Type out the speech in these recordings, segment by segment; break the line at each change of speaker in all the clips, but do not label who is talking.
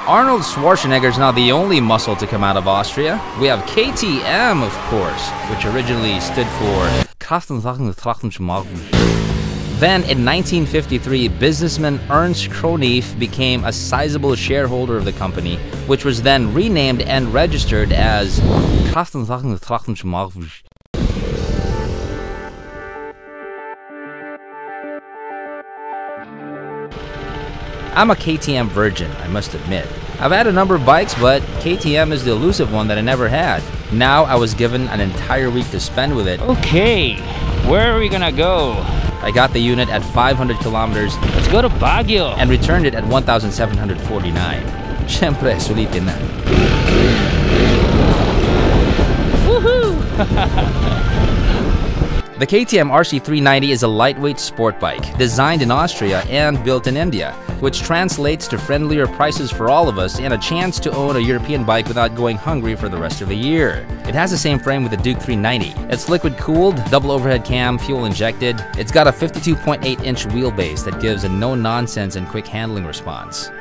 Arnold Schwarzenegger is not the only muscle to come out of Austria. We have KTM, of course, which originally stood for Then, in 1953, businessman Ernst Kronif became a sizable shareholder of the company, which was then renamed and registered as I'm a KTM virgin, I must admit. I've had a number of bikes, but KTM is the elusive one that I never had. Now I was given an entire week to spend with it.
Okay, where are we gonna go?
I got the unit at 500 kilometers.
Let's go to Baguio.
And returned it at 1,749. Syempre, sulitin na.
Woohoo!
The Ktm RC390 is a lightweight sport bike, designed in Austria and built in India, which translates to friendlier prices for all of us and a chance to own a European bike without going hungry for the rest of the year. It has the same frame with the Duke 390. It's liquid-cooled, double overhead cam, fuel-injected. It's got a 52.8-inch wheelbase that gives a no-nonsense and quick handling response.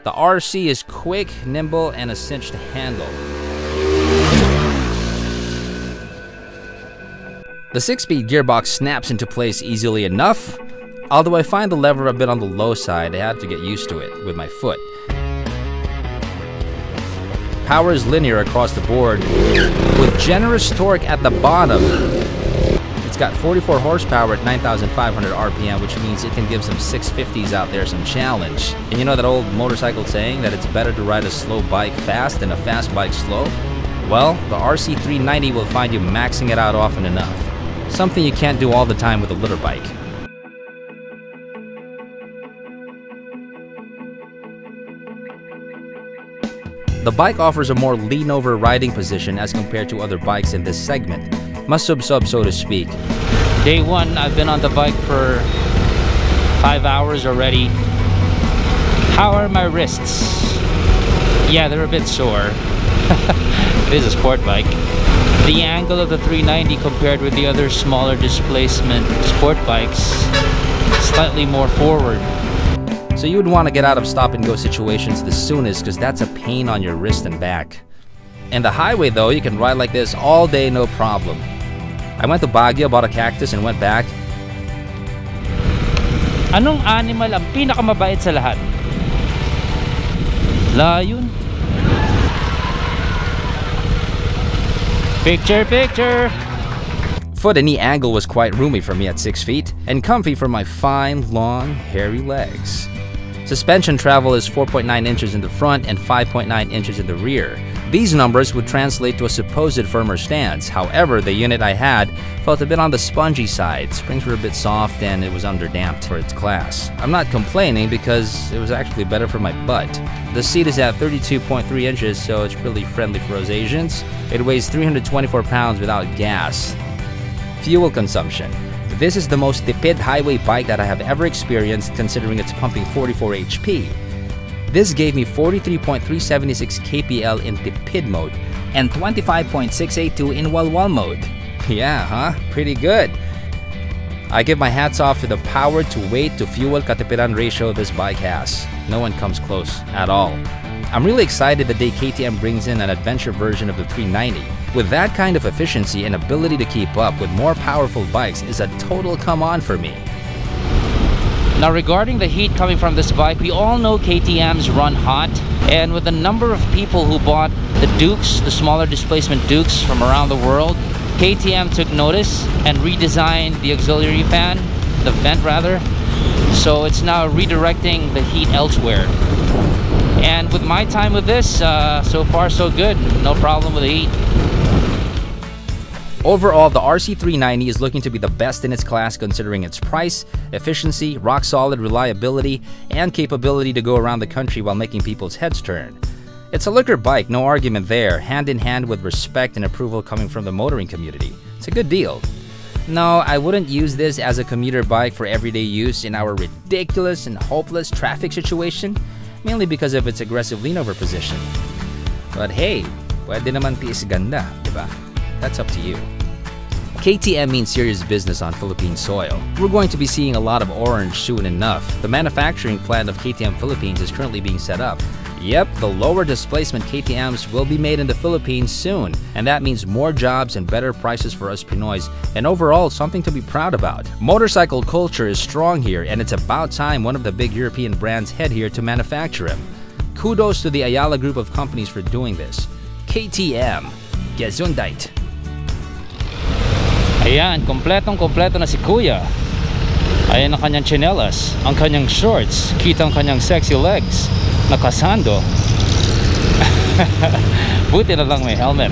The RC is quick, nimble, and a cinch to handle. The 6-speed gearbox snaps into place easily enough, although I find the lever a bit on the low side. I had to get used to it with my foot. Power is linear across the board, with generous torque at the bottom. It's got 44 horsepower at 9,500 RPM, which means it can give some 650s out there some challenge. And you know that old motorcycle saying that it's better to ride a slow bike fast than a fast bike slow? Well, the RC390 will find you maxing it out often enough. Something you can't do all the time with a litter bike. The bike offers a more lean-over riding position as compared to other bikes in this segment. Masub-sub, so to speak.
Day one, I've been on the bike for 5 hours already. How are my wrists? Yeah, they're a bit sore. It is a sport bike. The angle of the 390 compared with the other smaller displacement sport bikes, slightly more forward.
So you would want to get out of stop-and-go situations the soonest because that's a pain on your wrist and back. And the highway though, you can ride like this all day, no problem. I went to Baguio, bought a cactus, and went back.
Anong animal ang pinakamabait sa lahat? Lion? Picture, picture!
Foot and knee angle was quite roomy for me at 6 feet, and comfy for my fine, long, hairy legs. Suspension travel is 4.9 inches in the front and 5.9 inches in the rear. These numbers would translate to a supposed firmer stance. However, the unit I had felt a bit on the spongy side. Springs were a bit soft and it was underdamped for its class. I'm not complaining because it was actually better for my butt. The seat is at 32.3 inches, so it's really friendly for us Asians. It weighs 324 pounds without gas. Fuel consumption. This is the most tipid highway bike that I have ever experienced, considering it's pumping 44 HP. This gave me 43.376 kpl in tipid mode and 25.682 in walwal mode. Yeah, huh? Pretty good. I give my hats off to the power to weight to fuel katipiran ratio this bike has. No one comes close at all. I'm really excited the day KTM brings in an adventure version of the 390. With that kind of efficiency and ability to keep up with more powerful bikes is a total come on for me.
Now regarding the heat coming from this bike, we all know KTMs run hot, and with the number of people who bought the Dukes, the smaller displacement Dukes from around the world, KTM took notice and redesigned the auxiliary fan, the vent rather, so it's now redirecting the heat elsewhere. And with my time with this, so far so good, no problem with the heat.
Overall, the RC390 is looking to be the best in its class considering its price, efficiency, rock-solid reliability, and capability to go around the country while making people's heads turn. It's a looker bike, no argument there, hand in hand with respect and approval coming from the motoring community. It's a good deal. No, I wouldn't use this as a commuter bike for everyday use in our ridiculous and hopeless traffic situation, mainly because of its aggressive lean-over position. But hey, pwede naman tiis ganda, diba? That's up to you. KTM means serious business on Philippine soil. We're going to be seeing a lot of orange soon enough. The manufacturing plant of KTM Philippines is currently being set up. Yep, the lower displacement KTMs will be made in the Philippines soon, and that means more jobs and better prices for us Pinoys, and overall something to be proud about. Motorcycle culture is strong here, and it's about time one of the big European brands head here to manufacture them. Kudos to the Ayala group of companies for doing this. KTM, Gesundheit.
Ayan, kompletong-kompleto na si Kuya. Ayan ang kanyang chinelas, ang kanyang shorts, kita ang kanyang sexy legs, nakasando. Buti na lang may helmet.